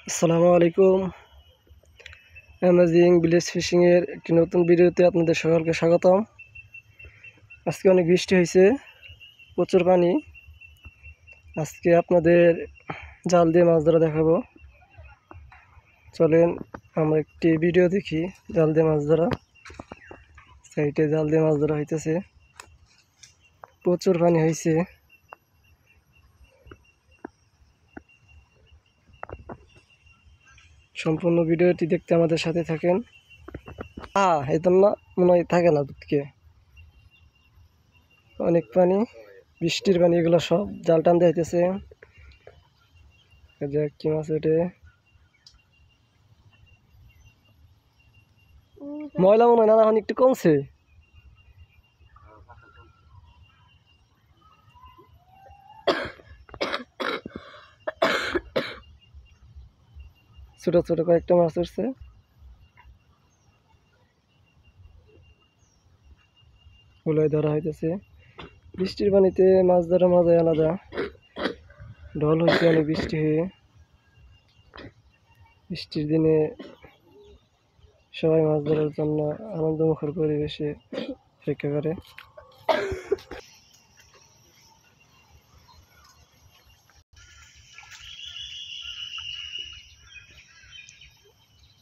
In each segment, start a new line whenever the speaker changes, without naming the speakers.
আসসালামু আলাইকুম। Amazing village ফিশিংয়ের একটি নতুন ভিডিওতে আপনাদের সকলকে স্বাগতম। আজকে অনেক বৃষ্টি হয়েছে, প্রচুর পানি। আজকে আপনাদের জাল দিয়ে মাছ ধরা দেখাবো। চলেন আমরা একটি ভিডিও দেখি জাল দিয়ে মাছ ধরা। সাইডে জাল দিয়ে মাছ ধরা হইতেছে, প্রচুর পানি হয়েছে। সম্পূর্ণ ভিডিওটি দেখতে আমাদের সাথে থাকেন। এটা না মনে হয় থাকে না দুধকে, অনেক পানি, বৃষ্টির পানি, এগুলো সব জাল টান দিয়ে হইতেছে। কি মাছ ওঠে, ময়লা মনে হয় না, এখন একটু কমছে। ছোট ছোট কয়েকটা মাছ উঠছে। হুলোয় ধরা হইতেছে। বৃষ্টির পানিতে মাছ ধরার মজাই আলাদা। ঢল হয়েছে অনেক বৃষ্টি হয়ে। বৃষ্টির দিনে সবাই মাছ ধরার জন্য আনন্দমুখর পরিবেশে অপেক্ষা করে।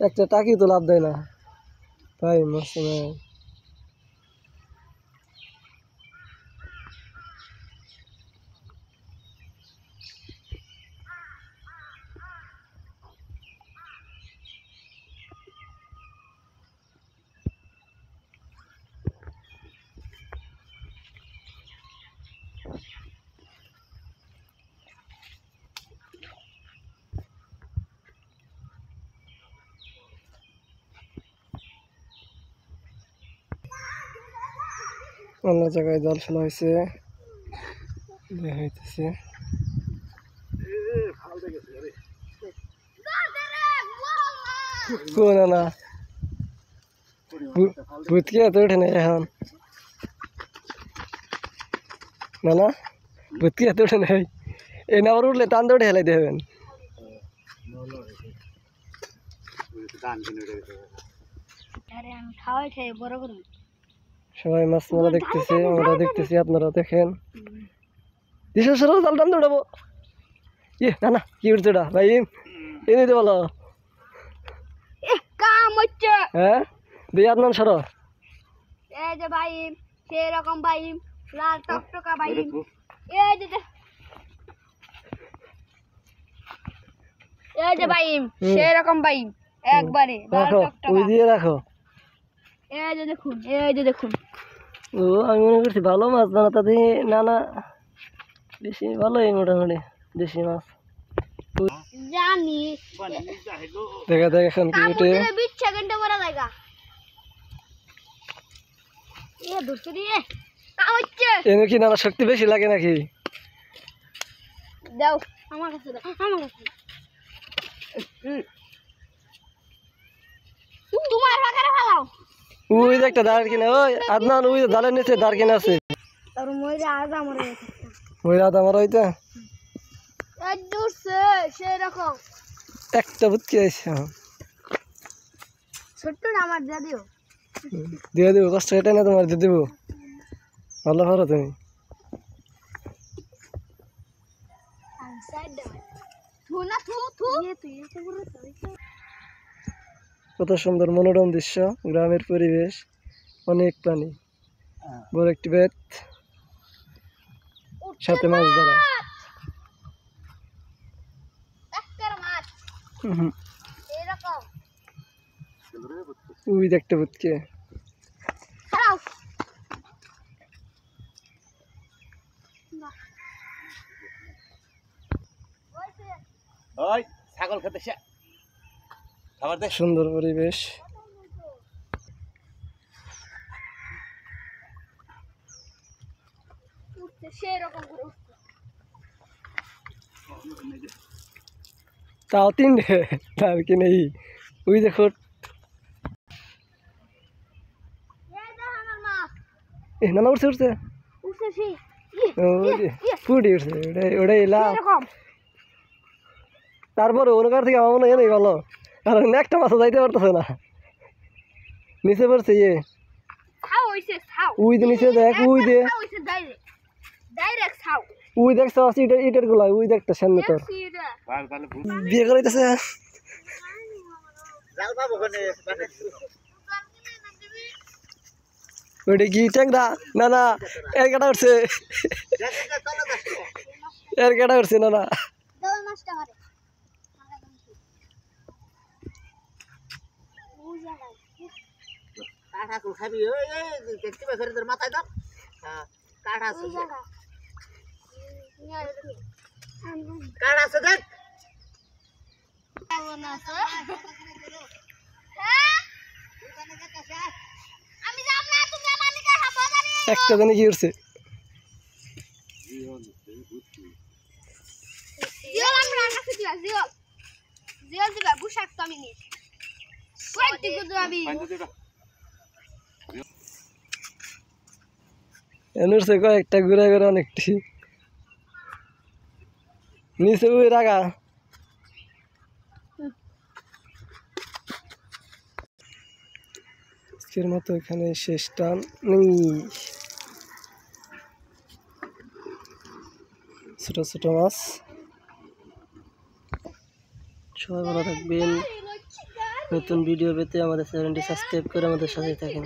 একটা টাকি তো লাভ দেয় না, তাই মাছ নেয়। অন্য জায়গায় জাল ফেলা হয়েছে, দেখাইতেছে। কোন না ভূতকে এত ওঠে না এখন, না না ভূতকে এত ওঠে নাই। এই না আবার উঠলে টান দৌড়ে হেলাই দেবেন। সবাই মাছ মারা দেখতেছে, আমরা দেখতেছি, আপনারা দেখেন। দিশা সরো, জাল টান দৌড়াবো। ইয়ে না না, কি উঠছে ওটা ভাই, এ নিতে বলো। হ্যাঁ দিয়ে আপনার সরো।
এই যে ভাই সেরকম ভাই, লাল টকটকা ভাই, এই যে ভাই সেরকম ভাই, একবারে লাল
রাখো,
টকটকা।
ওই দিয়ে রাখো।
এই যে দেখুন।
ও আমি মনে করছি ভালো মাছ বানাতে দিয়ে, না না বেশি ভালোই, মোটামুটি দেশি মাছ।
জানি
দেখা দেখ এখন কি উঠে।
20 সেকেন্ডে করা জায়গা এ ধরতে দিয়ে তা হচ্ছে।
এনে কি নানা শক্তি বেশি লাগে নাকি?
দাও আমার কাছে, দাও আমার কাছে। তোমার বাগানে ফেলাও।
ওই যে একটা দাঁড় কিনা, ওই আদনান ওই জালের নিচে দাঁড় কিনা আছে।
তার মইরা আজ আমার
ওই রাত আমার ওইটা
এক দূরছে সেরকম
একটা বুঝতে আছে।
ছোট্ট আমার যা দিও,
দিয়ে দেবো, কষ্ট এটা না তোমার দিয়ে দেবো, ভালো পারো তুমি। কত সুন্দর মনোরম দৃশ্য, গ্রামের পরিবেশ, অনেক প্রাণী, বড় একটি বেত, সাথে মাছ ধরা। ওই দেখতে বুঝকে
ছাগল খেতে খাবার দেখ।
সুন্দর পরিবেশ। তাও তিনটে তার কি নেই। ওই দেখো নানা উঠছে উঠছে, ফুটি উঠছে, ওটাই ওটাই লাভ। তারপরে ওনাকার থেকে আমার মনে হয় নেই ভালো, কারণ একটা মাছও যাইতে পারতেছে না, নিচে পড়ছে ইয়ে
ছাও হইছে ছাও
উই দে নিচে দেখ, উই দে
ছাও হইছে ডাইরেক্ট ডাইরেক্ট ছাও
উই দেখছ ইটের গুলা, উই দেখতে সামনে তোর
সিরা
ভালো ভালো
বিয়ে করাইতেছে।
জাল পাবো কোনে
ওইটা কি ট্যাংরা? না না, এর কাটা উঠছে, এর কাটা উঠছে, না না
দাও মাছটা মারে
কাঠা কুল খাবি ওই এই দেখতে পাই তোর মাথায় দাও হ্যাঁ কাঠা আছে কাঠা আছে দেখ
আমি যাব না, তুমি আমার নিকে হাঁপা জানি
একটা জানি কি উঠছে,
জিওল আমরা কাছে দিবা জিওল জিওল দিবা বুশাক তো আমি নি কই দিকে যাবি
এনুরছে কয়েকটা ঘুরে ঘুরে অনেকটি নিচে উই রাখা। আজকের মতো এখানে শেষ টান নেই। ছোট ছোট মাছ, সবাই ভালো থাকবেন। নতুন ভিডিও পেতে আমাদের চ্যানেলটি সাবস্ক্রাইব করে আমাদের সাথে থাকেন।